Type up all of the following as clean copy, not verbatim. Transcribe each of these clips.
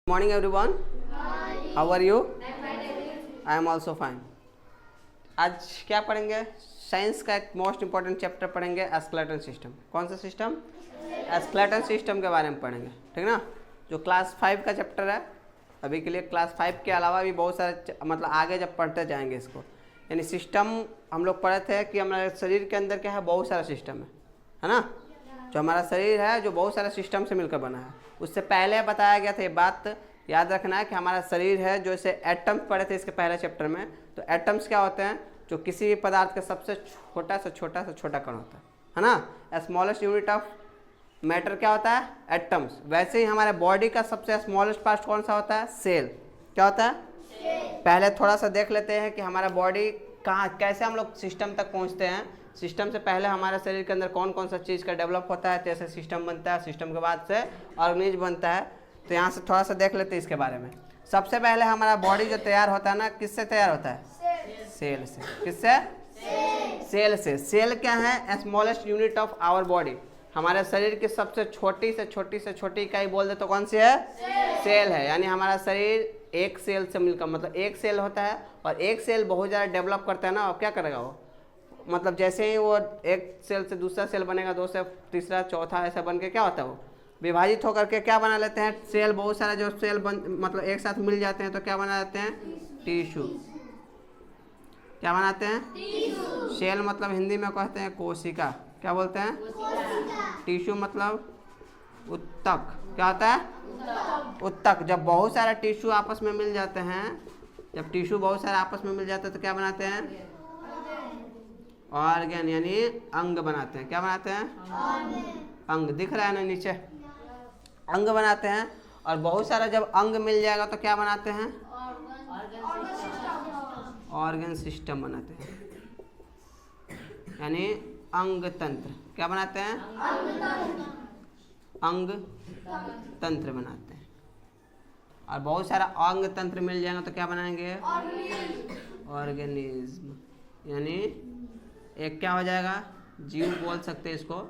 Morning everyone. How are you? I am also fine. आज क्या पढ़ेंगे? साइंस का एक मोस्ट इम्पॉर्टेंट चैप्टर पढ़ेंगे, एस्केलेटन सिस्टम। कौन सा सिस्टम? एस्केलेटन सिस्टम के बारे में पढ़ेंगे, ठीक ना। जो क्लास 5 का चैप्टर है, अभी के लिए क्लास 5 के अलावा भी बहुत सारे मतलब आगे जब पढ़ते जाएंगे इसको, यानी सिस्टम हम लोग पढ़े थे कि हमारे शरीर के अंदर क्या है, बहुत सारा सिस्टम है ना। जो हमारा शरीर है जो बहुत सारे सिस्टम से मिलकर बना है। उससे पहले बताया गया था, ये बात याद रखना है कि हमारा शरीर है जो इसे एटम्स पढ़े थे इसके पहले चैप्टर में। तो एटम्स क्या होते हैं? जो किसी भी पदार्थ का सबसे छोटा से छोटा कण होता है ना। स्मॉलेस्ट यूनिट ऑफ मैटर क्या होता है? एटम्स। वैसे ही हमारे बॉडी का सबसे स्मॉलेस्ट पार्ट कौन सा होता है? सेल। क्या होता है? सेल। पहले थोड़ा सा देख लेते हैं कि हमारा बॉडी कहाँ, कैसे हम लोग सिस्टम तक पहुँचते हैं। सिस्टम से पहले हमारे शरीर के अंदर कौन कौन सा चीज़ का डेवलप होता है, जैसे सिस्टम बनता है, सिस्टम के बाद से ऑर्गेनिज्म बनता है। तो यहाँ से थोड़ा सा देख लेते हैं इसके बारे में। सबसे पहले हमारा बॉडी जो तैयार होता है ना, किससे तैयार होता है? सेल से। किससे? सेल से। सेल क्या है? Smallest unit of our body. हमारे शरीर की सबसे छोटी इकाई बोल दे तो कौन सी है? सेल है। यानी हमारा शरीर एक सेल से मिलकर, मतलब एक सेल होता है, और एक सेल बहुत ज़्यादा डेवलप करता है ना। और क्या करेगा वो, मतलब जैसे ही वो एक सेल से दूसरा सेल बनेगा, दो से तीसरा चौथा, ऐसा बन के क्या होता है, वो विभाजित होकर के क्या बना लेते हैं? सेल। बहुत सारे जो सेल मतलब एक साथ मिल जाते हैं तो क्या बना लेते हैं? टिश्यू। क्या बनाते हैं? सेल मतलब हिंदी में कहते हैं कोशिका। क्या बोलते हैं? टिश्यू मतलब उत्तक। क्या होता है? उत्तक। जब बहुत सारे टिश्यू आपस में मिल जाते हैं, जब टिश्यू बहुत सारे आपस में मिल जाते हैं तो क्या बनाते हैं? ऑर्गन, यानी अंग बनाते हैं। क्या बनाते हैं? अंग। दिख रहा है ना नीचे? अंग बनाते हैं। और बहुत सारा जब अंग मिल जाएगा तो क्या बनाते हैं? ऑर्गन सिस्टम बनाते हैं, यानी अंग तंत्र। क्या बनाते हैं? अंग तंत्र बनाते हैं। और बहुत सारा अंग तंत्र मिल जाएगा तो क्या बनाएंगे? ऑर्गेनिज्म। यानी एक क्या हो जाएगा? जीव बोल सकते हैं इसको।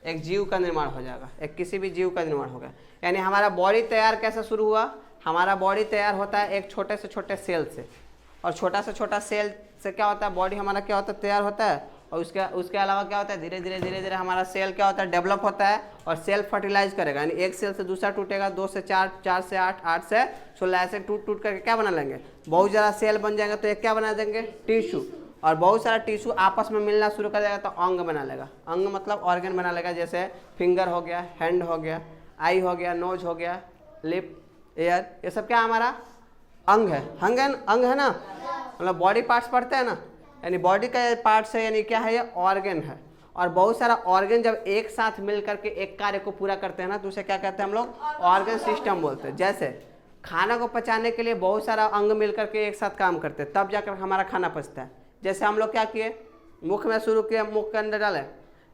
एक जीव का निर्माण हो जाएगा, एक किसी भी जीव का निर्माण होगा। यानी हमारा बॉडी तैयार कैसे शुरू हुआ? हमारा बॉडी तैयार होता है एक छोटे से छोटे सेल से, और छोटा से छोटा सेल से क्या होता है? बॉडी हमारा क्या होता है? तैयार होता है। और उसके अलावा क्या होता है? धीरे धीरे हमारा सेल क्या होता है? डेवलप होता है, और सेल फर्टिलाइज करेगा। यानी एक सेल से दूसरा टूटेगा, 2 से 4, 4 से 8, 8 से 16, ऐसे टूट करके क्या बना लेंगे? बहुत ज़्यादा सेल बन जाएगा तो एक क्या बना देंगे? टिश्यू। और बहुत सारा टिश्यू आपस में मिलना शुरू कर देगा तो अंग बना लेगा। अंग मतलब ऑर्गन बना लेगा, जैसे फिंगर हो गया, हैंड हो गया, आई हो गया, नोज हो गया, लिप, एयर, ये सब क्या हमारा अंग है। अंग है ना, मतलब बॉडी पार्ट्स पढ़ते हैं ना, यानी बॉडी का पार्ट्स है, यानी क्या है? ये ऑर्गन है। और बहुत सारा ऑर्गन जब एक साथ मिल करके एक कार्य को पूरा करते हैं ना, तो उसे क्या कहते हैं हम लोग? ऑर्गन सिस्टम बोलते हैं। जैसे खाना को पचाने के लिए बहुत सारा अंग मिल करके एक साथ काम करते हैं, तब जाकर हमारा खाना पचता है। जैसे हम लोग क्या किए, मुख में शुरू किए, मुख के अंदर डाले,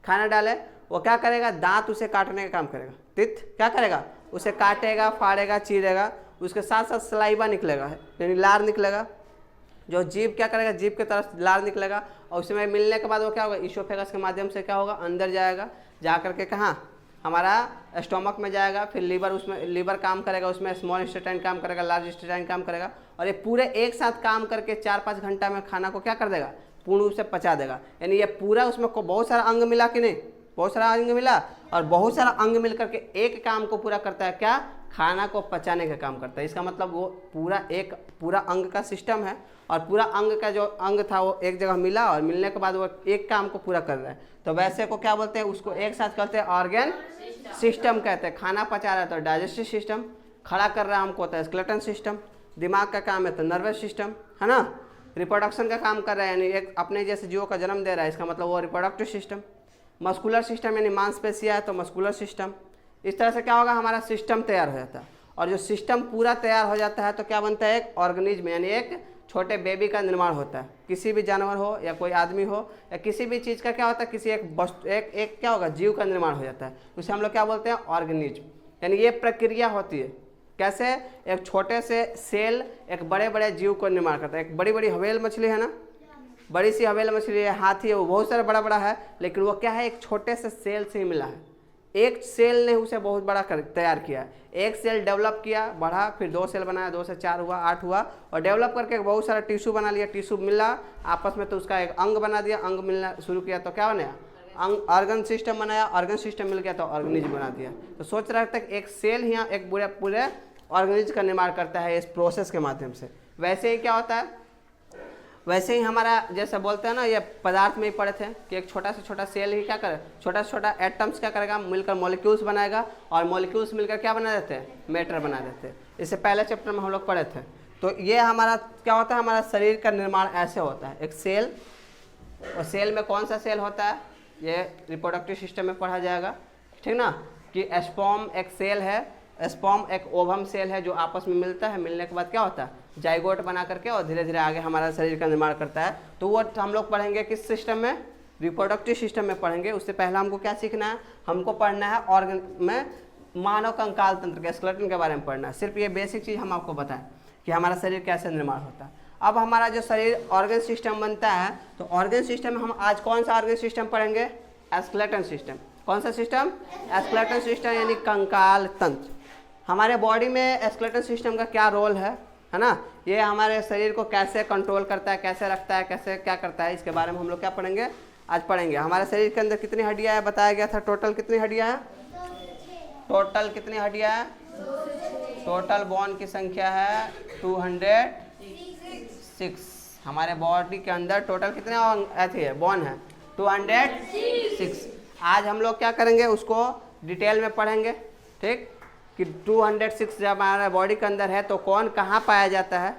खाना डाले, वो क्या करेगा? दांत उसे काटने का काम करेगा। तित क्या करेगा? उसे काटेगा, फाड़ेगा, चीरेगा। उसके साथ साथ सलाइवा निकलेगा, यानी लार निकलेगा। जो जीभ क्या करेगा? जीभ की तरफ लार निकलेगा, और उसमें मिलने के बाद वो क्या होगा? ईसोफेगस के माध्यम से क्या होगा? अंदर जाएगा, जा करके कहाँ? हमारा स्टोमक में जाएगा। फिर लीवर, उसमें लीवर काम करेगा, उसमें स्मॉल इंटेस्टाइन काम करेगा, लार्ज इंटेस्टाइन काम करेगा। और ये पूरे एक साथ काम करके 4-5 घंटा में खाना को क्या कर देगा? पूर्ण रूप से पचा देगा। यानी ये पूरा उसमें को बहुत सारा अंग मिला कि नहीं? बहुत सारा अंग मिला, और बहुत सारा अंग मिल करके एक काम को पूरा करता है। क्या? खाना को पचाने का काम करता है। इसका मतलब वो पूरा अंग का सिस्टम है, और पूरा अंग का जो अंग था वो एक जगह मिला, और मिलने के बाद वो एक काम को पूरा कर रहा है। तो वैसे को क्या बोलते हैं? उसको एक साथ कहते हैं ऑर्गन सिस्टम कहते हैं। खाना पचा रहा है तो डाइजेस्टिव सिस्टम, खड़ा कर रहा है हमको होता है स्केलेटन सिस्टम, दिमाग का काम है तो नर्वस सिस्टम, है ना। रिप्रोडक्शन का काम कर रहा है, यानी एक अपने जैसे जीवों का जन्म दे रहा है, इसका मतलब वो रिप्रोडक्टिव सिस्टम। मस्कुलर सिस्टम यानी मांसपेशियां है तो मस्कुलर सिस्टम। इस तरह से क्या होगा? हमारा सिस्टम तैयार हो जाता है। और जो सिस्टम पूरा तैयार हो जाता है तो क्या बनता है? एक ऑर्गेनिज्म, यानी एक छोटे बेबी का निर्माण होता है। किसी भी जानवर हो या कोई आदमी हो या किसी भी चीज़ का क्या होता है? किसी एक वस्तु, एक क्या होगा? जीव का निर्माण हो जाता है। उसे हम लोग क्या बोलते हैं? ऑर्गेनिज्म। यानी ये प्रक्रिया होती है। कैसे? एक छोटे से सेल एक बड़े बड़े जीव को निर्माण करता है। एक बड़ी बड़ी हवेल मछली है ना, बड़ी सी हवेल मछली है, हाथी है, वो बहुत सारा बड़ा बड़ा है, लेकिन वो क्या है? एक छोटे से सेल से ही मिला है। एक सेल ने उसे बहुत बड़ा तैयार किया। एक सेल डेवलप किया, बढ़ा, फिर 2 सेल बनाया, 2 से 4 हुआ, 8 हुआ, और डेवलप करके बहुत सारा टिश्यू बना लिया। टिश्यू मिला आपस में तो उसका एक अंग बना दिया। अंग मिलना शुरू किया तो क्या बनाया? अंग। ऑर्गन सिस्टम बनाया, ऑर्गन सिस्टम मिल गया तो ऑर्गेनिज्म बना दिया। तो सोच रहा था एक सेल ही एक पूरे ऑर्गेनिज्म का निर्माण करता है इस प्रोसेस के माध्यम से। वैसे ही क्या होता है, वैसे ही हमारा जैसे बोलते हैं ना, ये पदार्थ में ही पढ़े थे कि एक छोटा से छोटा सेल ही क्या करे, छोटा से छोटा एटम्स क्या करेगा, मिलकर मॉलिक्यूल्स बनाएगा, और मॉलिक्यूल्स मिलकर क्या बना देते हैं? मैटर बना देते हैं। इससे पहले चैप्टर में हम लोग पढ़े थे। तो ये हमारा क्या होता है, हमारा शरीर का निर्माण ऐसे होता है। एक सेल, और सेल में कौन सा सेल होता है, ये रिप्रोडक्टिव सिस्टम में पढ़ा जाएगा, ठीक ना, कि स्पर्म एक सेल है, स्पर्म एक ओवम सेल है जो आपस में मिलता है। मिलने के बाद क्या होता है? जाइगोट बना करके, और धीरे धीरे आगे हमारा शरीर का निर्माण करता है। तो वो हम लोग पढ़ेंगे किस सिस्टम में? रिप्रोडक्टिव सिस्टम में पढ़ेंगे। उससे पहले हमको क्या सीखना है? हमको पढ़ना है ऑर्गन में मानव कंकाल तंत्र के, स्केलेटन के बारे में पढ़ना है। सिर्फ ये बेसिक चीज़ हम आपको बताएं कि हमारा शरीर कैसे निर्माण होता है। अब हमारा जो शरीर ऑर्गन सिस्टम बनता है, तो ऑर्गन सिस्टम में हम आज कौन सा ऑर्गन सिस्टम पढ़ेंगे? Skeleton system. कौन सा सिस्टम? स्केलेटन सिस्टम, यानी कंकाल तंत्र। हमारे बॉडी में स्केलेटन सिस्टम का क्या रोल है ना? ये हमारे शरीर को कैसे कंट्रोल करता है, कैसे रखता है, कैसे क्या करता है, इसके बारे में हम लोग क्या पढ़ेंगे? आज पढ़ेंगे। हमारे शरीर के अंदर कितनी हड्डियां है बताया गया था? टोटल कितनी हड्डियां हैं? टोटल कितनी हड्डियां हैं? टोटल बोन की संख्या है 206। हमारे बॉडी के अंदर टोटल कितने ऐसे है बोन है? 206। आज हम लोग क्या करेंगे, उसको डिटेल में पढ़ेंगे, ठीक, कि 206 जब हमारे बॉडी के अंदर है तो कौन कहाँ पाया जाता है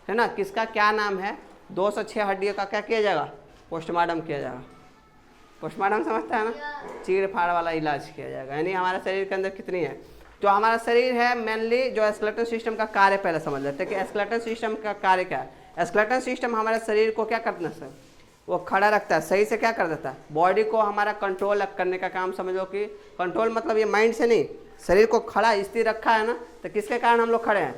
ना, किसका क्या नाम है। 206 हड्डियों का क्या किया जाएगा? पोस्टमार्टम किया जाएगा। पोस्टमार्टम समझता है ना? चीड़ फाड़ वाला इलाज किया जाएगा। यानी हमारे शरीर के अंदर कितनी है, तो हमारा शरीर है मेनली जो स्केलेटन सिस्टम का कार्य पहले समझ लेते हैं कि स्केलेटन सिस्टम का कार्य क्या है। स्केलेटन सिस्टम हमारे शरीर को क्या करना है, वो खड़ा रखता है, सही से क्या कर देता है, बॉडी को हमारा कंट्रोल करने का काम समझो। कि कंट्रोल मतलब ये माइंड से नहीं, शरीर को खड़ा स्थिर रखा है ना, तो किसके कारण हम लोग खड़े हैं?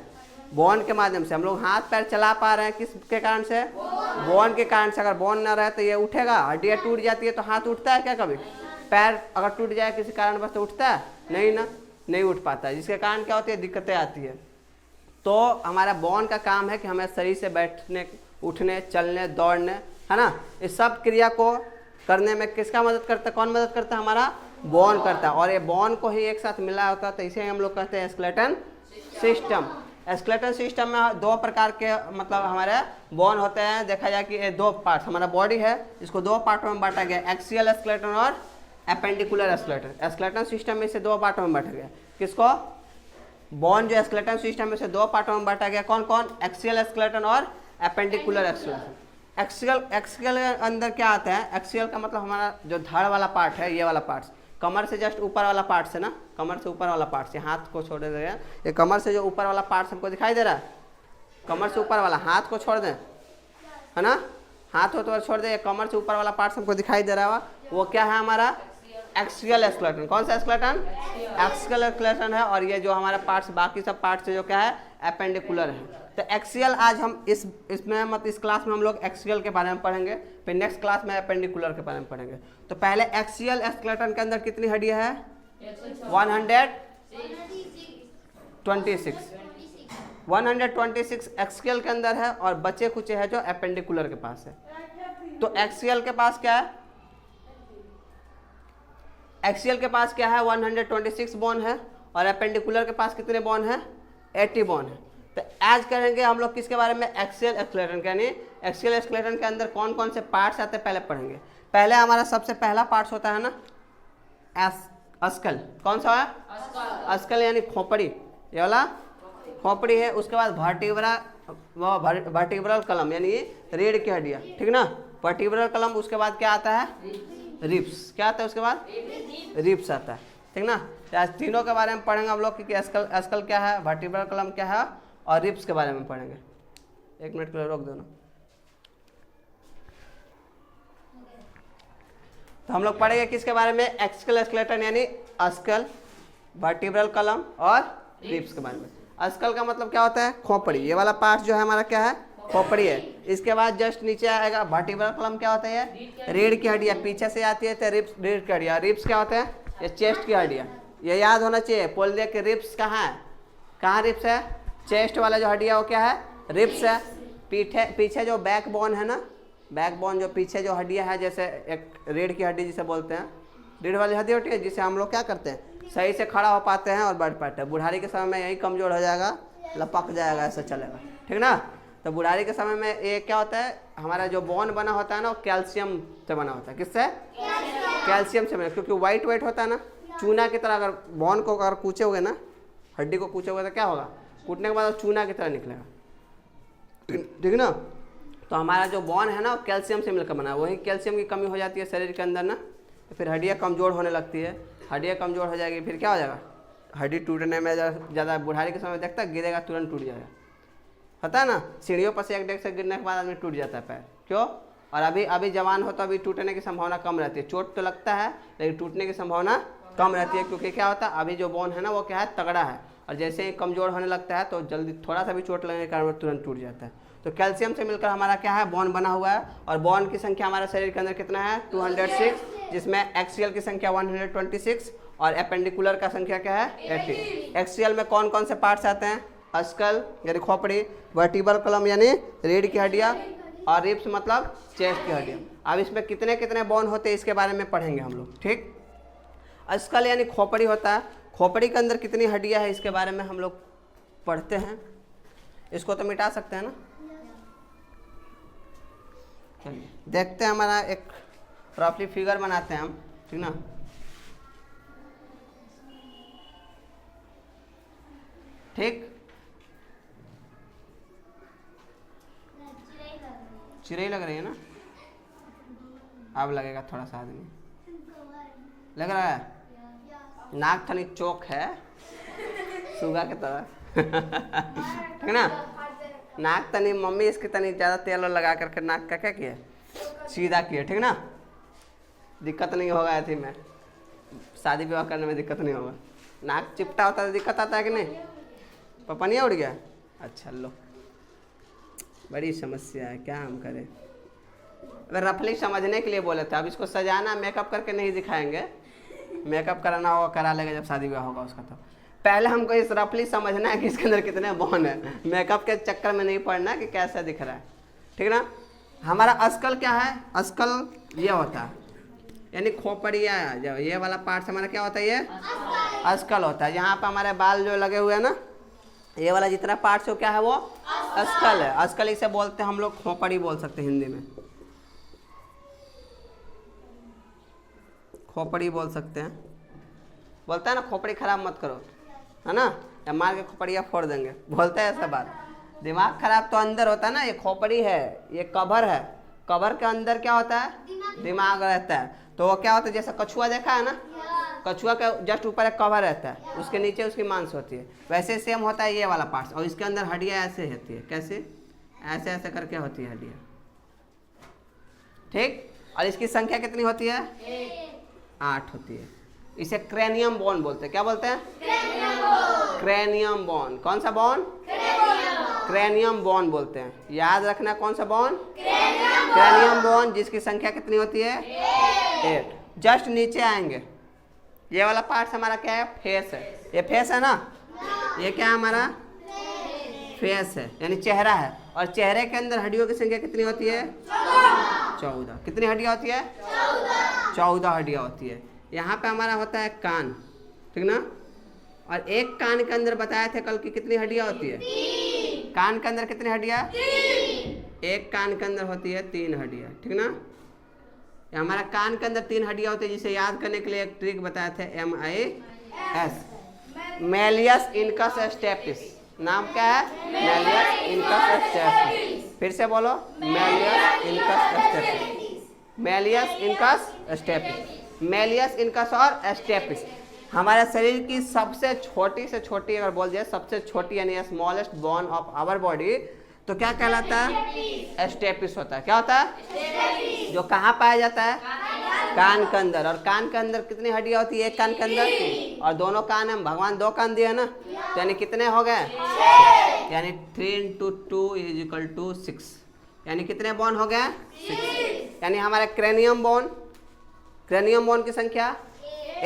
बोन के माध्यम से। हम लोग हाथ पैर चला पा रहे हैं किसके कारण से? बोन के कारण से। अगर बोन ना रहे तो ये उठेगा, हड्डियाँ टूट जाती है तो हाथ उठता है क्या कभी? पैर अगर टूट जाए किसी कारण बस तो उठता है नहीं ना, नहीं उठ पाता है, जिसके कारण क्या होती है? दिक्कतें आती है। तो हमारा बोन का काम है कि हमें शरीर से बैठने, उठने, चलने, दौड़ने, है ना, इस सब क्रिया को करने में किसका मदद करता है? कौन मदद करता है? हमारा बोन करता है। और ये बोन को ही एक साथ मिला होता है, तो इसे हम लोग कहते हैं स्केलेटन सिस्टम। स्केलेटन सिस्टम में 2 प्रकार के मतलब हमारे बोन होते हैं। देखा जाए कि ये 2 पार्ट, हमारा बॉडी है इसको 2 पार्टों में बांटा गया, एक्सियल स्केलेटन और एपेंडिकुलर स्केलेटन। स्केलेटन सिस्टम में से 2 पार्टों में बांटा गया। किसको? बोन जो स्केलेटन सिस्टम में से 2 पार्टों में बांटा गया। कौन कौन? एक्सियल स्केलेटन और एपेंडिकुलर स्केलेटन। एक्सियल के अंदर क्या आता है? एक्सियल का मतलब हमारा जो धड़ वाला पार्ट है, ये वाला पार्ट, कमर से जस्ट ऊपर वाला पार्ट से ना, कमर से ऊपर वाला पार्ट से, हाथ को छोड़ दे रहे हैं, ये कमर से जो ऊपर वाला पार्ट हमको दिखाई दे रहा है, कमर से ऊपर वाला, हाथ को छोड़ दें, है ना, हाथ हो तो छोड़ दे, कमर से ऊपर वाला पार्ट हमको दिखाई दे रहा है, वो क्या है? हमारा एक्सियल स्केलेटन। कौन सा स्केलेटन? एक्सियल स्केलेटन है। और ये जो हमारा पार्ट्स, बाकी सब पार्ट्स जो क्या है? एपेंडिकुलर है। तो एक्सियल आज हम इसमें मतलब इस क्लास में हम लोग एक्सियल के बारे में पढ़ेंगे, फिर नेक्स्ट क्लास में एपेंडिकुलर के बारे में पढ़ेंगे। तो पहले एक्सियल स्केलेटन के अंदर कितनी हड्डियां है? 126। 126 एक्सियल के अंदर है, और बचे कुछ है जो एपेंडिकुलर के पास है। तो एक्सियल के पास क्या है? एक्सियल के पास क्या है? 126 बोन है, और एपेंडिकुलर के पास कितने बोन है? 80 बोन है। तो आज करेंगे हम लोग किसके बारे में? Axial skeleton. यानी एक्सियल स्केलेटन के अंदर कौन कौन से पार्ट्स आते हैं पहले पढ़ेंगे। पहले हमारा सबसे पहला पार्ट्स होता है ना अस्कल। कौन सा है? अस्कल यानी खोपड़ी, ये वाला खोपड़ी है। उसके बाद वर्टिब्रल कलम यानी रीढ़ की हड्डियाँ, ठीक ना, वर्टिब्रल कलम। उसके बाद क्या आता है? रिब्स। क्या आता है उसके बाद? रिब्स आता है, ठीक ना। तो आज तीनों के बारे में पढ़ेंगे हम लोग कि अस्कल क्या है, वर्टिब्रल कलम क्या है, और रिब्स के बारे में पढ़ेंगे। 1 मिनट के लिए रोक दो ना। तो हम लोग पढ़ेंगे किसके बारे में? एक्सियल स्केलेटन यानी अस्कल, वर्टिब्रल कलम और रिब्स के बारे में। अस्कल का मतलब क्या होता है? खोपड़ी। ये वाला पार्ट जो है हमारा क्या है? खोपड़ी है। इसके बाद जस्ट नीचे आएगा वर्टिब्रल कलम। क्या होता है? रीढ़ की हड्डियाँ पीछे से आती है, तो रिब्स रीढ़ की हड्डियाँ। रिब्स क्या होते हैं? ये चेस्ट की हड्डियाँ, ये याद होना चाहिए। पोल्डिया के रिब्स कहाँ है, कहाँ रिब्स है, चेस्ट वाला जो हड्डिया वो क्या है, रिब्स है। पीछे जो बैक बोन है ना, बैक बोन जो पीछे जो हड्डियाँ है, जैसे एक रीढ़ की हड्डी जिसे बोलते हैं, रीढ़ वाली हड्डी होती है जिससे हम लोग क्या करते हैं, सही से खड़ा हो पाते हैं और बढ़ पाते हैं। बुढ़ारी के समय में यही कमजोर हो जाएगा, लपक जाएगा, ऐसा चलेगा, ठीक ना। तो बुढ़ारी के समय में ये क्या होता है, हमारा जो बोन बना होता है ना वो कैल्शियम से बना होता है। किससे, कैल्शियम से बना, क्योंकि वाइट वाइट होता है ना, चूना की तरह। अगर बोन को अगर कूचोगे ना, हड्डी को कूचोगे तो क्या होगा, कूटने के बाद चूना की तरह निकलेगा, ठीक ना। तो हमारा जो बोन है ना वो कैल्शियम से मिलकर बना है। वही कैल्शियम की कमी हो जाती है शरीर के अंदर ना, तो फिर हड्डियाँ कमज़ोर होने लगती है। हड्डियाँ कमज़ोर हो जाएगी, फिर क्या हो जाएगा, हड्डी टूटने में ज़्यादा बुढ़ारी के समय देखता है, गिरेगा तुरंत टूट जाएगा, पता है ना। सीढ़ियों पर से एक डेग से गिरने के बाद आदमी टूट जाता है पैर, क्यों। और अभी जवान हो तो अभी टूटने की संभावना कम रहती है। चोट तो लगता है लेकिन टूटने की संभावना कम रहती है, क्योंकि क्या होता है, अभी जो बोन है ना वो क्या है, तगड़ा है। और जैसे ही कमज़ोर होने लगता है तो जल्दी थोड़ा सा भी चोट लगने के कारण तुरंत टूट जाता है। तो कैल्शियम से मिलकर हमारा क्या है, बोन बना हुआ है। और बोन की संख्या हमारे शरीर के अंदर कितना है, 206, जिसमें एक्सियल की संख्या 126 और एपेंडिकुलर का संख्या क्या है, 80। एक्सियल में कौन कौन से पार्ट्स आते हैं, अस्कल यानी खोपड़ी, वर्टिब्रल कॉलम यानी रीढ़ की हड्डियाँ, और रिब्स मतलब चेस्ट की हड्डियाँ। अब इसमें कितने कितने बोन होते हैं इसके बारे में पढ़ेंगे हम लोग, ठीक। अस्कल यानी खोपड़ी होता है, खोपड़ी के अंदर कितनी हड्डियाँ है इसके बारे में हम लोग पढ़ते हैं। इसको तो मिटा सकते हैं ना, चलिए देखते हैं। हमारा एक रफली फिगर बनाते हैं हम, ठीक ना। ठीक, चिड़ै लग रही है ना, अब लगेगा थोड़ा सा, आदमी लग रहा है। नाक थनी चौक है सुगा की तरह ठीक ना। नाक तनी मम्मी इसकी तनी ज़्यादा तेल लगा करके नाक का क्या किया, सीधा किया, ठीक ना। दिक्कत नहीं होगा ऐसे में, शादी विवाह करने में दिक्कत नहीं होगा। नाक चिपटा होता है तो दिक्कत आता है कि नहीं, पपनिया उड़ गया, अच्छा लो, बड़ी समस्या है, क्या हम करें। अगर रफली समझने के लिए बोले थे, अब इसको सजाना मेकअप करके नहीं दिखाएंगे, मेकअप कराना होगा करा लेगा जब शादी ब्याह होगा उसका। तो पहले हमको इस रफली समझना है कि इसके अंदर कितने बोन है, मेकअप के चक्कर में नहीं पड़ना कि कैसा दिख रहा है, ठीक ना। हमारा अस्कल क्या है, अस्कल ये होता है यानी खोपड़िया, जो ये वाला पार्ट हमारा क्या होता है, ये अस्कल होता है। यहाँ पर हमारे बाल जो लगे हुए हैं ना, ये वाला जितना पार्ट है क्या है, वो अस्कल है। अस्कल इसे बोलते हैं हम लोग, खोपड़ी बोल सकते हैं हिंदी में, खोपड़ी बोल सकते हैं। बोलता है ना खोपड़ी खराब मत करो, है ना, या मार के खोपड़िया फोड़ देंगे, बोलता है ऐसा बात। दिमाग खराब तो अंदर होता है ना, ये खोपड़ी है, ये कवर है, कवर के अंदर क्या होता है, दिमाग रहता है। तो वो क्या होता है, जैसा कछुआ देखा है ना, कछुआ के जस्ट ऊपर एक कवर रहता है, उसके नीचे उसकी मांस होती है। वैसे सेम होता है ये वाला पार्ट, और इसके अंदर हड्डियाँ ऐसे होती है, कैसे, ऐसे ऐसे करके होती है हड्डियाँ, ठीक। और इसकी संख्या कितनी होती है, 8 होती है। इसे क्रेनियम बोन बोलते हैं, क्या बोलते हैं, क्रेनियम बोन। कौन सा बोन, क्रेनियम बोन बोलते हैं, याद रखना कौन सा बोन, क्रेनियम बोन, जिसकी संख्या कितनी होती है, 8। जस्ट नीचे आएंगे, ये वाला पार्ट हमारा क्या है, फेस है। ये फेस है ना, ये क्या है हमारा, फेस है यानी चेहरा है। और चेहरे के अंदर हड्डियों की संख्या कितनी होती है, 14। कितनी हड्डियाँ होती है, 14 हड्डियाँ होती है। यहाँ पे हमारा होता है कान, ठीक ना। और एक कान के अंदर बताया थे कल की कितनी हड्डियाँ होती है, कान के अंदर कितनी हड्डियाँ, एक कान के अंदर होती है 3 हड्डियाँ, ठीक ना। हमारा कान के अंदर 3 हड्डियाँ होती है, जिसे याद करने के लिए एक ट्रिक बताया थे, MIS, मैलियस इनकस स्टेपिस। नाम क्या है, मैलियस इनकस स्टेपिस। फिर से बोलो, malleus incus stapes, malleus incus stapes, malleus incus और स्टेपिस। हमारे शरीर की सबसे छोटी से छोटी, अगर बोल जाए सबसे छोटी यानी smallest bone of our body, तो क्या कहलाता है, स्टेपिस होता है। क्या होता है, जो कहाँ पाया जाता है, कान के अंदर। और कान के अंदर कितनी हड्डियाँ होती है, एक कान के अंदर, और दोनों कान है, भगवान 2 कान दिए ना, तो यानी कितने हो गए, यानी 3 × 2 = 6, यानी कितने बोन हो गए, 6। यानी हमारा क्रेनियम बोन, क्रेनियम बोन की संख्या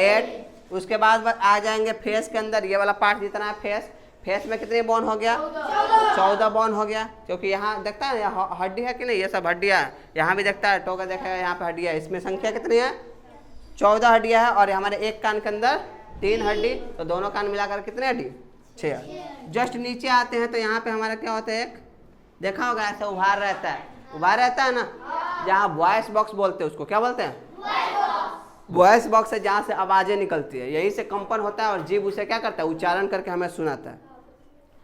8। उसके बाद आ जाएंगे फेस के अंदर, ये वाला पार्ट जितना है फेस, फेस में कितने बॉन्ड हो गया? 14 बॉन्ड हो गया, क्योंकि यहाँ देखता है यहाँ हड्डी है कि नहीं, ये सब हड्डियाँ है, यहाँ भी देखता है, टोका देखेगा यहाँ पे हड्डियाँ है, इसमें संख्या कितनी है? 14 हड्डियाँ है। और हमारे एक कान के अंदर 3 हड्डी, तो दोनों कान मिलाकर कितने हड्डी? 6। जस्ट नीचे आते हैं तो यहाँ पे हमारा क्या होता है, एक देखा होगा ऐसा उभार रहता है, उभार रहता है ना, जहाँ वॉइस बॉक्स बोलते हैं, उसको क्या बोलते हैं? वॉइस बॉक्स है, जहाँ से आवाज़ें निकलती है, यहीं से कंपन होता है और जीभ उसे क्या करता है? उच्चारण करके हमें सुनाता है।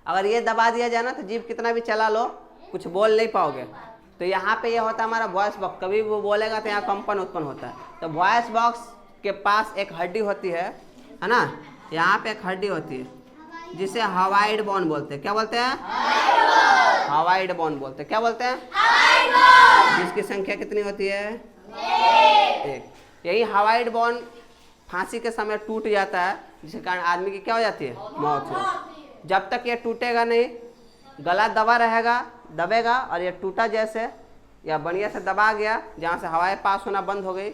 अगर ये दबा दिया जाए ना तो जीभ कितना भी चला लो कुछ बोल नहीं पाओगे। तो यहाँ पे ये होता है हमारा वॉइस बॉक्स, कभी वो बोलेगा तो यहाँ कंपन उत्पन्न होता है। तो वॉइस बॉक्स के पास एक हड्डी होती है ना, यहाँ पे एक हड्डी होती है जिसे हवाइड बोन बोलते हैं। क्या बोलते हैं? हवाइड बोन बोलते हैं। क्या बोलते हैं? जिसकी संख्या कितनी होती है? 1। यही हवाइड बोन फांसी के समय टूट जाता है, जिसके कारण आदमी की क्या हो जाती है? मौत हो। जब तक ये टूटेगा नहीं, गला दबा रहेगा, दबेगा, और ये टूटा जैसे या बढ़िया से दबा गया, जहाँ से हवाएं पास होना बंद हो गई,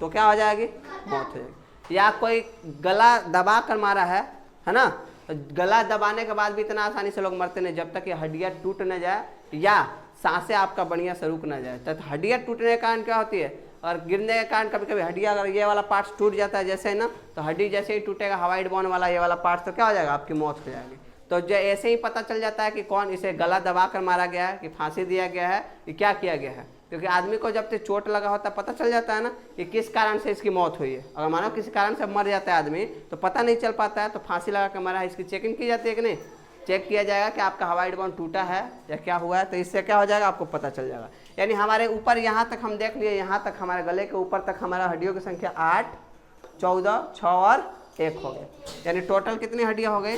तो क्या हो जाएगी? मौत हो जाएगी। या कोई गला दबा कर मारा है ना, तो गला दबाने के बाद भी इतना आसानी से लोग मरते नहीं, जब तक ये हड्डियाँ टूट न जाए या सांसें आपका बढ़िया से रुक न जाए। तो हड्डियाँ टूटने के कारण क्या होती है, और गिरने के कारण कभी कभी हड्डियाँ, अगर ये वाला पार्ट्स टूट जाता है जैसे ना, तो हड्डी जैसे ही टूटेगा हवाइड बोन वाला ये वाला पार्ट्स, तो क्या हो जाएगा? आपकी मौत हो जाएगी। तो जो ऐसे ही पता चल जाता है कि कौन इसे गला दबा कर मारा गया है, कि फांसी दिया गया है, कि क्या किया गया है। क्योंकि आदमी को जब तक चोट लगा होता है पता चल जाता है ना कि किस कारण से इसकी मौत हुई है। अगर मानो किसी कारण से मर जाता है आदमी तो पता नहीं चल पाता है, तो फांसी लगा कर मरा है, इसकी चेकिंग की जाती है कि नहीं? चेक किया जाएगा कि आपका हवाइड बोन टूटा है या क्या हुआ है, तो इससे क्या हो जाएगा? आपको पता चल जाएगा। यानी हमारे ऊपर यहाँ तक हम देख लिए, यहाँ तक हमारे गले के ऊपर तक हमारा हड्डियों की संख्या 8, 14, 6 और 1 हो गए। यानी टोटल कितनी हड्डियाँ हो गई?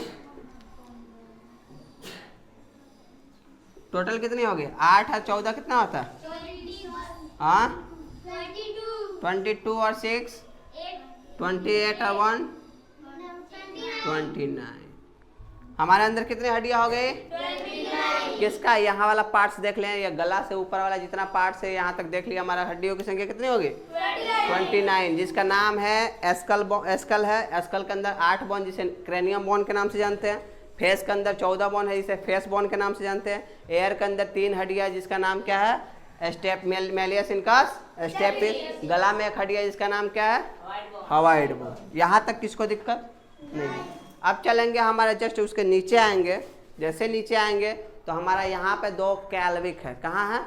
टोटल कितनी हो गई? 8 और 14 कितना होता है? 22 और 6 28 और 1 29। हमारे अंदर कितनी हड्डियां हो गई? 29। किसका? यहाँ वाला पार्ट्स देख लें, या गला से ऊपर वाला जितना पार्ट्स है यहाँ तक देख लिया, हमारा हड्डियों की संख्या कितनी होगी? 29, जिसका नाम है एस्कल है। एस्कल के अंदर 8 बोन, जिसे क्रेनियम बोन के नाम से जानते हैं। फेस के अंदर 14 बोन है, जिसे फेस बोन के नाम से जानते हैं। एयर के अंदर 3 हड्डियाँ, जिसका नाम क्या है? Malleus incus stapes. गला में एक हड्डी है, जिसका नाम क्या है? Hyoid bone. यहाँ तक किसको दिक्कत नहीं। अब चलेंगे हमारे जस्ट उसके नीचे आएंगे। जैसे नीचे आएंगे तो हमारा यहाँ पे 2 कैल्विक है। कहाँ है?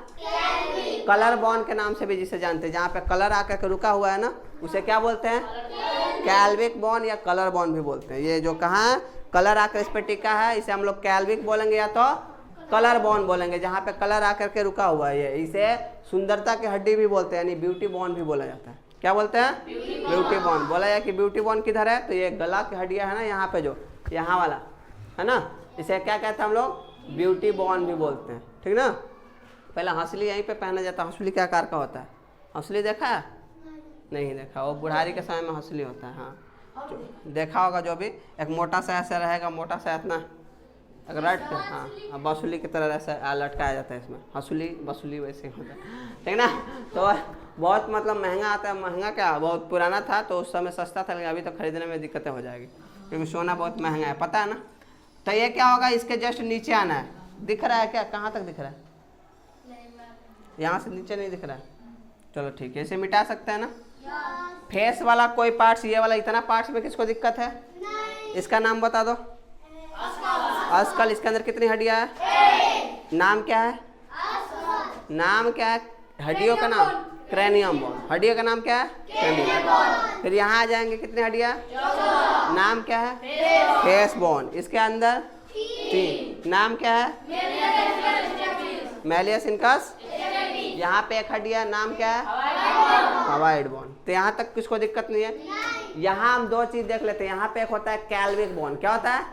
कलर बोन के नाम से भी जिसे जानते हैं, जहाँ पे कलर आकर के रुका हुआ है ना, उसे क्या बोलते हैं? कैल्विक बोन या कलर बोन भी बोलते हैं। ये जो कहाँ है, कलर आकर इस पे टिका है, इसे हम लोग कैल्विक बोलेंगे या तो कलर बोन बोलेंगे। जहाँ पे कलर आकर के रुका हुआ है, ये इसे सुंदरता की हड्डी भी बोलते हैं, यानी ब्यूटी बोन भी बोला जाता है। क्या बोलते हैं? Beauty bone. बोला जाए कि ब्यूटी बोन किधर है, तो ये गला की हड्डियाँ है ना, यहाँ पे जो यहाँ वाला है ना, इसे क्या कहते हैं हम लोग? ब्यूटी बोन भी बोलते हैं। ठीक ना? पहले हंसली यहीं पे पहना जाता है। हंसली क्या आकार का होता है? हंसली देखा है? नहीं देखा, वो बुढ़ारी के समय में हंसली होता है। हाँ देखा होगा, जो भी एक मोटा सा ऐसा रहेगा, मोटा सा इतना रट, हाँ बसुली की तरह ऐसा लटकाया जाता है इसमें। हंसुली बसुली वैसे ही होता है। ठीक ना? तो बहुत मतलब महंगा आता है। महंगा क्या, बहुत पुराना था तो उस समय सस्ता था, लेकिन अभी तो खरीदने में दिक्कतें हो जाएगी क्योंकि सोना बहुत महंगा है, पता है ना? तो ये क्या होगा, इसके जस्ट नीचे आना है। दिख रहा है क्या? कहाँ तक दिख रहा है? यहाँ से नीचे नहीं दिख रहा है। चलो ठीक है, इसे मिटा सकते हैं ना? फेस वाला कोई पार्ट्स, ये वाला इतना पार्ट्स में किसको दिक्कत है? इसका नाम बता दो। अस्कल। इसके अंदर कितनी हड्डियाँ है? नाम क्या है? नाम क्या है हड्डियों का नाम? Cranium bone. हड्डियों का नाम क्या है? क्रेनियम। फिर यहाँ आ जाएंगे, कितनी हड्डियाँ? नाम क्या है? Face bone. इसके अंदर 3। नाम क्या है? Malleus incus. यहाँ पे एक हड्डियाँ, नाम क्या है? Hyoid bone. तो यहाँ तक किसको दिक्कत नहीं है? यहाँ हम 2 चीज देख लेते हैं। यहाँ पे एक होता है कैल्विक बोन। क्या होता है?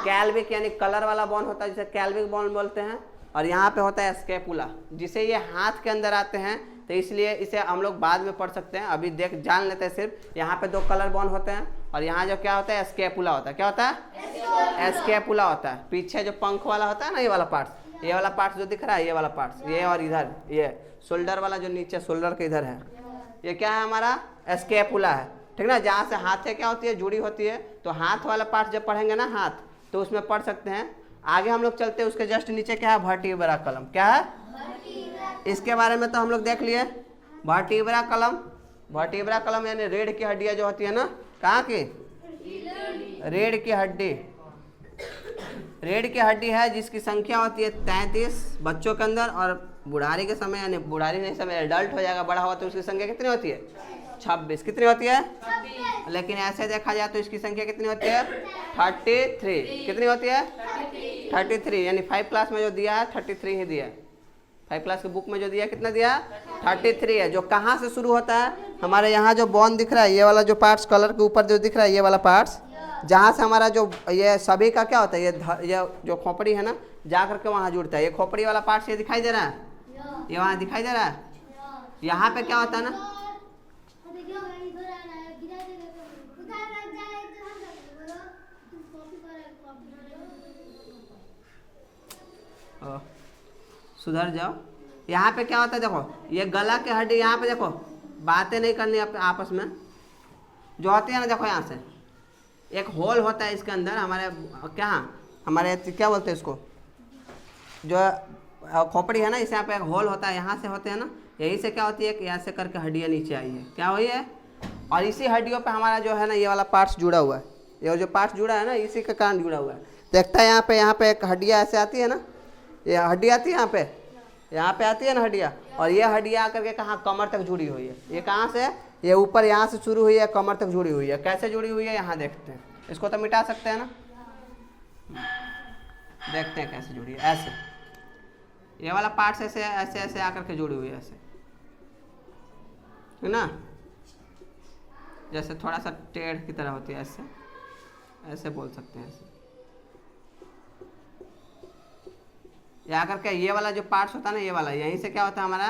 कैल्विक यानी कलर वाला बोन होता है, जिसे कैल्विक बोन बोलते हैं। और यहाँ पे होता है स्केपुला, जिसे ये हाथ के अंदर आते हैं, तो इसलिए इसे हम लोग बाद में पढ़ सकते हैं। अभी जान लेते हैं सिर्फ। यहाँ पे 2 कलर बोन होते हैं, और यहाँ जो क्या होता है? स्केपुला होता है। क्या होता है? स्केपुला होता है। पीछे जो पंख वाला होता है ना, ये वाला पार्ट, ये वाला पार्ट जो दिख रहा है, ये वाला पार्ट, ये और इधर ये शोल्डर वाला जो नीचे शोल्डर के इधर है, ये क्या है? हमारा स्केपुला है। ठीक ना। जहाँ से हाथ है क्या होती है, जुड़ी होती है। तो हाथ वाला पार्ट जब पढ़ेंगे ना हाथ, तो उसमें पढ़ सकते हैं। आगे हम लोग चलते हैं, उसके जस्ट नीचे क्या है, वर्टिब्रा कॉलम। क्या है, इसके बारे में तो हम लोग देख लिए। वर्टिब्रा कॉलम, वर्टिब्रा कॉलम यानी रीढ़ की हड्डियां जो होती है ना, कहाँ की, रीढ़ की हड्डी। रीढ़ की हड्डी है जिसकी संख्या होती है 33 बच्चों के अंदर, और बुढ़ारी के समय यानी बुढ़ारी नहीं समय एडल्ट हो जाएगा, बड़ा हुआ तो उसकी संख्या कितनी होती है, 26। कितनी होती है, 26। लेकिन ऐसे देखा जाए तो इसकी संख्या कितनी होती है, 33। कितनी होती है, 33। यानी 5 क्लास में जो दिया है 33 ही दिया है। 5 क्लास की बुक में जो दिया कितना दिया, 33 है। जो कहाँ से शुरू होता है, हमारे यहाँ जो बोन दिख रहा है, ये वाला जो पार्ट्स कलर के ऊपर जो दिख रहा है, ये वाला पार्ट्स, जहाँ से हमारा जो ये सभी का क्या होता है, ये जो खोपड़ी है ना, जा करके वहाँ जुड़ता है। ये खोपड़ी वाला पार्ट्स ये दिखाई दे रहा है, ये वहाँ दिखाई दे रहा है। यहाँ पे क्या होता है ना, सुधर जाओ। यहाँ पे क्या होता है, देखो ये गला की हड्डी, यहाँ पे देखो बातें नहीं करनी आपस में जो होती है ना। देखो यहाँ से एक होल होता है इसके अंदर, हमारे क्या, हमारे क्या बोलते हैं इसको, जो खोपड़ी है ना, इस यहाँ पे एक होल होता है, यहाँ से होते हैं ना, यही से क्या होती है कि ऐसे करके हड्डियाँ नीचे आई है, क्या हुई है। और इसी हड्डियों पे हमारा जो है ना ये वाला पार्ट्स जुड़ा हुआ है, ये जो पार्ट्स जुड़ा है ना इसी के कारण जुड़ा हुआ है। देखता है यहाँ पे एक हड्डियाँ ऐसे आती है ना, ये हड्डी आती है यहाँ पे आती है ना हड्डियाँ, और ये हड्डियाँ आकर के कहाँ, कमर तक जुड़ी हुई है। ये कहाँ से, ये ऊपर यहाँ से शुरू हुई है, कमर तक जुड़ी हुई है। कैसे जुड़ी हुई है यहाँ देखते हैं, इसको तो मिटा सकते हैं ना, देखते हैं कैसे जुड़ी है। ऐसे ये वाला पार्ट ऐसे ऐसे ऐसे आकर के जुड़ी हुई है, ऐसे है ना, जैसे थोड़ा सा टेढ़ की तरह होती है, ऐसे ऐसे बोल सकते हैं। ऐसे या करके ये वाला जो पार्ट्स होता है ना, ये वाला, यहीं से क्या होता है हमारा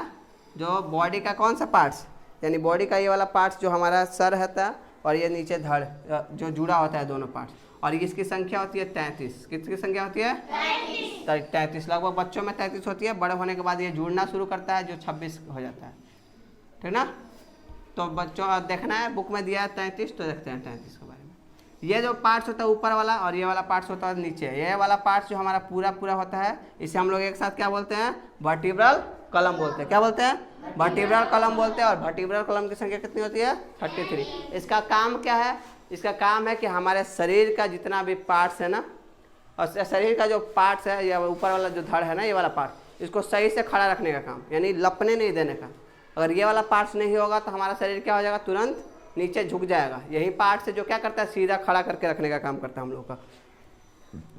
जो बॉडी का कौन सा पार्ट्स, यानी बॉडी का ये वाला पार्ट्स जो हमारा सर रहता है, और ये नीचे धड़ जो जुड़ा होता है दोनों पार्ट्स, और इसकी संख्या होती है 33। किसकी संख्या होती है, 33। लगभग बच्चों में 33 होती है, बड़े होने के बाद ये जुड़ना शुरू करता है, जो 26 हो जाता है, ठीक ना। तो बच्चों देखना है, बुक में दिया है 33, तो देखते हैं 33 के बारे में। ये जो पार्ट्स होता है ऊपर वाला, और ये वाला पार्ट्स होता है नीचे। ये वाला पार्ट्स जो हमारा पूरा होता है, इसे हम लोग एक साथ क्या बोलते हैं, वर्टिब्रल कॉलम बोलते हैं। क्या बोलते हैं, वर्टिब्रल कॉलम बोलते हैं। और वर्टिब्रल कॉलम की संख्या कितनी होती है, 33। इसका काम क्या है, इसका काम है कि हमारे शरीर का जितना भी पार्ट्स है ना, और शरीर का जो पार्ट्स है, या ऊपर वाला जो धड़ है ना, ये वाला पार्ट, इसको सही से खड़ा रखने का काम, यानी लपने नहीं देने का। अगर ये वाला पार्ट्स नहीं होगा तो हमारा शरीर क्या हो जाएगा, तुरंत नीचे झुक जाएगा। यही पार्ट से जो क्या करता है, सीधा खड़ा करके रखने का काम करता है हम लोग का।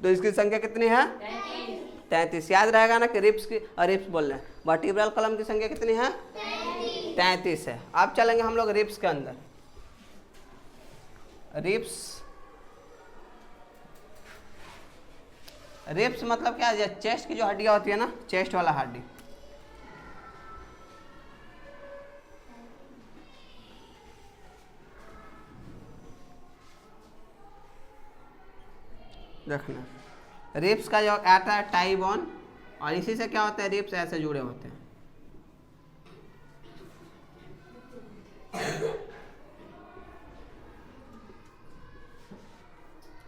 तो इसकी संख्या कितनी है, 33। याद रहेगा ना कि रिब्स की, रिब्स बोल रहे हैं, वर्टिब्रल कॉलम की संख्या कितनी है, 33 है। अब चलेंगे हम लोग रिब्स के अंदर। रिब्स मतलब क्या है, चेस्ट की जो हड्डियां होती है ना, चेस्ट वाला हड्डी, देखना। रिब्स का जो आता है टाई बोन, और इसी से क्या होता है, रिब्स ऐसे जुड़े होते हैं,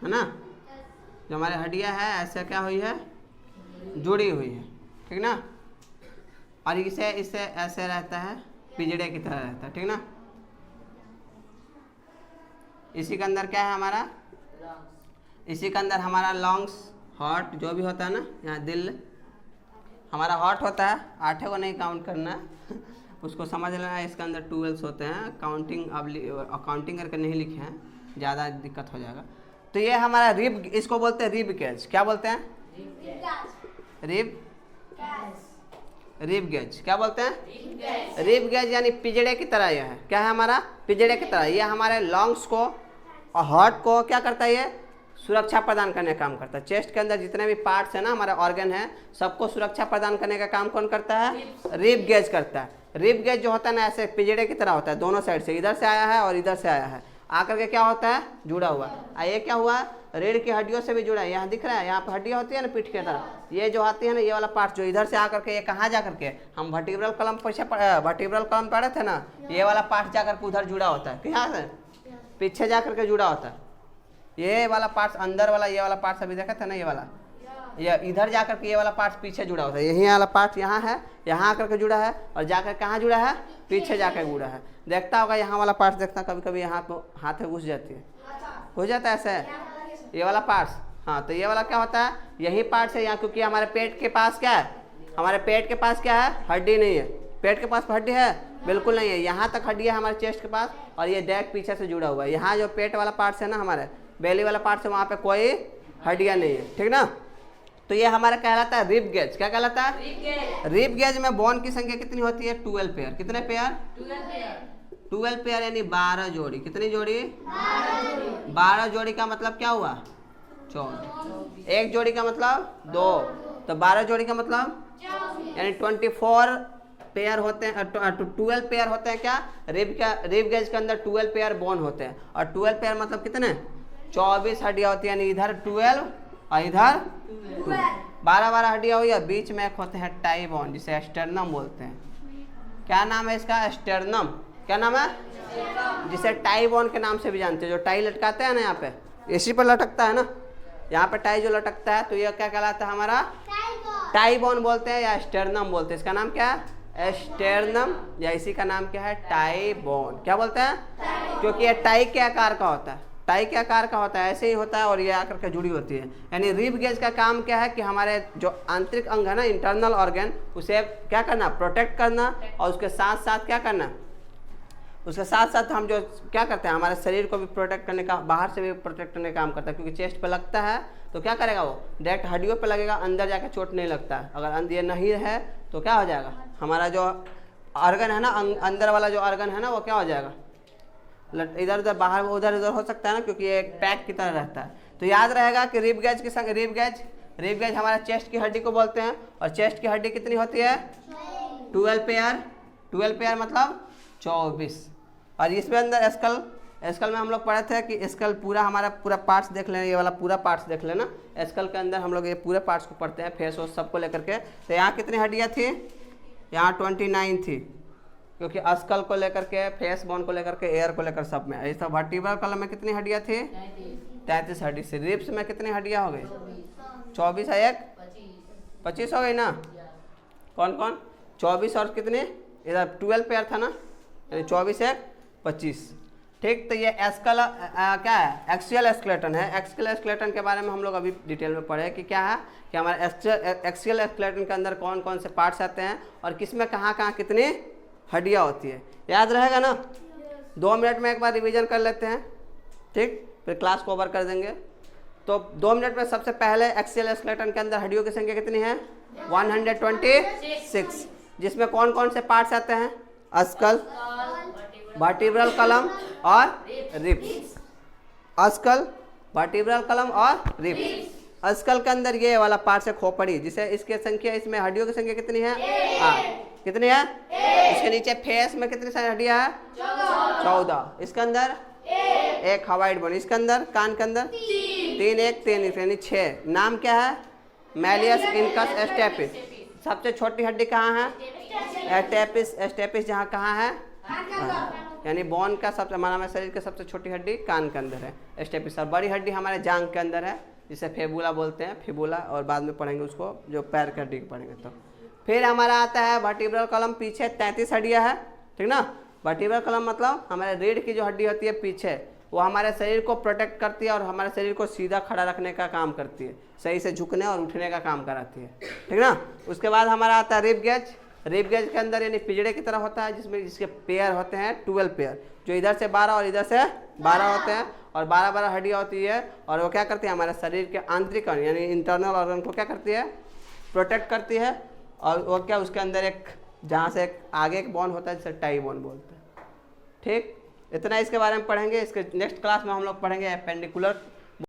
है ना। जो हमारे हड्डियां है ऐसे क्या हुई है, जुड़ी हुई है, ठीक ना। और इसे ऐसे रहता है, पिजड़े की तरह रहता है, ठीक ना। इसी के अंदर क्या है हमारा, इसी के अंदर हमारा लंग्स, हार्ट जो भी होता है ना, यहाँ दिल हमारा हार्ट होता है, 8 को नहीं काउंट करना उसको समझ लेना है। इसके अंदर 12 होते हैं, काउंटिंग करके नहीं लिखे हैं, ज़्यादा दिक्कत हो जाएगा। तो ये हमारा रिब, इसको बोलते हैं रिब गेज। क्या बोलते हैं, रिब गेज। क्या बोलते हैं, रिब गेज, यानी पिजड़े की तरह यह है। क्या है हमारा, पिजड़े की तरह। ये हमारे लंग्स को और हार्ट को क्या करता है, ये सुरक्षा प्रदान करने का काम करता है। चेस्ट के अंदर जितने भी पार्ट्स है ना, हमारा ऑर्गन है, सबको सुरक्षा प्रदान करने का काम कौन करता है, रिब गेज करता है। रिब गेज जो होता है ना, ऐसे पिजड़े की तरह होता है, दोनों साइड से, इधर से आया है और इधर से आया है, आकर के क्या होता है, जुड़ा हुआ। ये क्या हुआ, रीढ़ की हड्डियों से भी जुड़ा है। यहाँ दिख रहा है, यहाँ पे हड्डियाँ होती है ना पीठ की तरह, ये जो आती है ना, ये वाला पार्ट जो इधर से आकर के, ये कहाँ जा करके, हम वर्टिब्रल कॉलम वर्टिब्रल कॉलम पढ़े थे ना, ये वाला पार्ट जा करके उधर जुड़ा होता है। यहाँ से पीछे जा करके जुड़ा होता है। ये वाला पार्ट्स अंदर वाला, ये वाला पार्ट्स अभी देखा था ना, ये वाला, ये इधर जाकर के ये वाला पार्ट्स पीछे जुड़ा होता है। यही वाला पार्ट यहाँ है, यहाँ आकर के जुड़ा है, और जाकर कहाँ जुड़ा है, पीछे जाकर जुड़ा है। देखता होगा यहाँ वाला पार्ट्स, देखता कभी कभी यहाँ तो हाथ में घुस जाती है, हो जाता है ऐसे ये वाला पार्ट्स। हाँ, तो ये वाला क्या होता है, यही पार्ट्स है यहाँ, क्योंकि हमारे पेट के पास क्या है, हमारे पेट के पास क्या है, हड्डी नहीं है। पेट के पास हड्डी है, बिल्कुल नहीं है। यहाँ तक हड्डी है हमारे चेस्ट के पास, और ये डायरेक्ट पीछे से जुड़ा हुआ है। यहाँ जो पेट वाला पार्ट्स है ना, हमारे बेली वाला पार्ट्स है, वहाँ पे कोई हड्डियाँ नहीं है, ठीक ना। तो ये हमारा कहलाता है रिब गेज। क्या कहलाता है, रिब गेज में बोन की संख्या कितनी होती है, 12 पेयर। कितने पेयर, 12 पेयर, यानी 12 जोड़ी। कितनी जोड़ी, 12 जोड़ी का मतलब क्या हुआ, 14। एक जोड़ी का मतलब 2, तो 12 जोड़ी का मतलब यानी 24 पेयर होते हैं, 12 पेयर होते हैं। क्या, रिब गेज के अंदर 12 पेयर बोन होते हैं, और 12 पेयर मतलब कितने, 24 हड्डियाँ होती है, यानी इधर 12 और इधर 12 हड्डियाँ हुई, और बीच में एक होते हैं टाई बोन, जिसे एस्टर्नम बोलते हैं। क्या नाम है इसका, एस्टर्नम। क्या नाम है, जिसे टाई बोन के नाम से भी जानते हैं। जो टाई लटकाते हैं ना, यहाँ पे इसी पर लटकता है ना, यहाँ पे टाई जो लटकता है, तो यह क्या कहलाता है, हमारा टाई बोन बोलते हैं या स्टेर्नम बोलते हैं। इसका नाम क्या है, स्टेर्नम, या इसी का नाम क्या है, टाई बोन। क्या बोलते हैं, क्योंकि ये टाई के आकार का होता है, टाई के आकार का होता है, ऐसे ही होता है, और ये आकर के जुड़ी होती है। यानी रिब गेज का काम क्या है कि हमारे जो आंतरिक अंग है ना, इंटरनल ऑर्गन, उसे क्या करना, प्रोटेक्ट करना, और उसके साथ साथ क्या करना, उसके साथ साथ हम जो क्या करते हैं, हमारे शरीर को भी प्रोटेक्ट करने का, बाहर से भी प्रोटेक्ट करने का काम करता है। क्योंकि चेस्ट पे लगता है तो क्या करेगा, वो डायरेक्ट हड्डियों पे लगेगा, अंदर जाके चोट नहीं लगता है। अगर ये नहीं है तो क्या हो जाएगा, हमारा जो ऑर्गन है ना, अंदर वाला जो ऑर्गन है ना, वो क्या हो जाएगा, इधर उधर बाहर उधर उधर हो सकता है ना, क्योंकि ये एक पैक की तरह रहता है। तो याद रहेगा कि रिब गेज के संग रिब गेज हमारा चेस्ट की हड्डी को बोलते हैं, और चेस्ट की हड्डी कितनी होती है, 12 पेयर। 12 पेयर मतलब 24। और इसमें अंदर स्कल में हम लोग पढ़े थे कि स्कल पूरा हमारा पूरा पार्ट्स देख लेना, ये वाला पूरा पार्ट्स देख लेना। स्कल के अंदर हम लोग ये पूरे पार्ट्स को पढ़ते हैं, फेस वोस सबको लेकर के। तो यहाँ कितनी हड्डियाँ थी, यहाँ 29 थी, क्योंकि स्कल को लेकर के, फेस बोन को लेकर के, एयर को लेकर सब में। ऐसा वर्टिब्रल कॉलम में कितनी हड्डियाँ थी, 33 हड्डी से। रिब्स में कितनी हड्डियाँ हो गई, 24 है, 25 हो गई ना। कौन कौन, 24 और कितने, इधर 12 पेयर था ना, यानी 24 1 25। ठीक, तो ये स्कल क्या है, एक्सियल स्केलेटन है। एक्सियल स्केलेटन के बारे में हम लोग अभी डिटेल में पढ़े कि क्या है, कि हमारे एक्सियल स्केलेटन के अंदर कौन कौन से पार्ट्स आते हैं, और किसमें कहाँ कहाँ कितनी हड्डियाँ होती है। याद रहेगा ना, 2 मिनट में एक बार रिवीजन कर लेते हैं, ठीक, फिर क्लास को ओवर कर देंगे। तो 2 मिनट में सबसे पहले एक्सियल स्केलेटन के अंदर हड्डियों की संख्या कितनी है, 126, जिसमें कौन कौन से पार्ट्स आते हैं, स्कल, वर्टिब्रल कॉलम और रिब्स। स्कल, वर्टिब्रल कॉलम और रिब्स। स्कल के अंदर ये वाला पार्ट है खोपड़ी, जिसे इसकी संख्या, इसमें हड्डियों की संख्या कितनी है, 8। कितनी है, इसके नीचे फेस में कितनी सारी हड्डियां है, 14। इसके अंदर एक हवाइड बोन, इसके अंदर कान के अंदर 3 1 3 यानी 6। नाम क्या है, मैलियस इनकस स्टेपिस। सबसे छोटी हड्डी कहाँ है, स्टेपिस जहाँ कहाँ है, यानी बोन का सबसे, हमारा शरीर की सबसे छोटी हड्डी कान के अंदर है, स्टेपिस। और बड़ी हड्डी हमारे जांघ के अंदर है, जिसे फेबुला बोलते हैं, फिबुला, और बाद में पढ़ेंगे उसको, जो पैर की हड्डी पढ़ेंगे। तो फिर हमारा आता है वर्टिब्रल कॉलम, पीछे 33 हड्डियाँ है, ठीक ना। वर्टिब्रल कॉलम मतलब हमारे रीढ़ की जो हड्डी होती है पीछे, वो हमारे शरीर को प्रोटेक्ट करती है, और हमारे शरीर को सीधा खड़ा रखने का काम करती है, सही से झुकने और उठने का काम कराती है, ठीक ना। उसके बाद हमारा आता है रिब गेज। रिब गेज के अंदर यानी पिजड़े की तरह होता है, जिसके पेयर होते हैं 12 पेयर, जो इधर से 12 और इधर से 12 होते हैं, और 12 हड्डियाँ होती है। और वो क्या करती है, हमारे शरीर के आंतरिक यानी इंटरनल ऑर्गन को क्या करती है, प्रोटेक्ट करती है। और वो क्या, उसके अंदर एक, जहाँ से एक आगे एक बोन होता है, जिसे टाई बोन बोलते हैं। ठीक, इतना इसके बारे में पढ़ेंगे। इसके नेक्स्ट क्लास में हम लोग पढ़ेंगे एपेंडिकुलर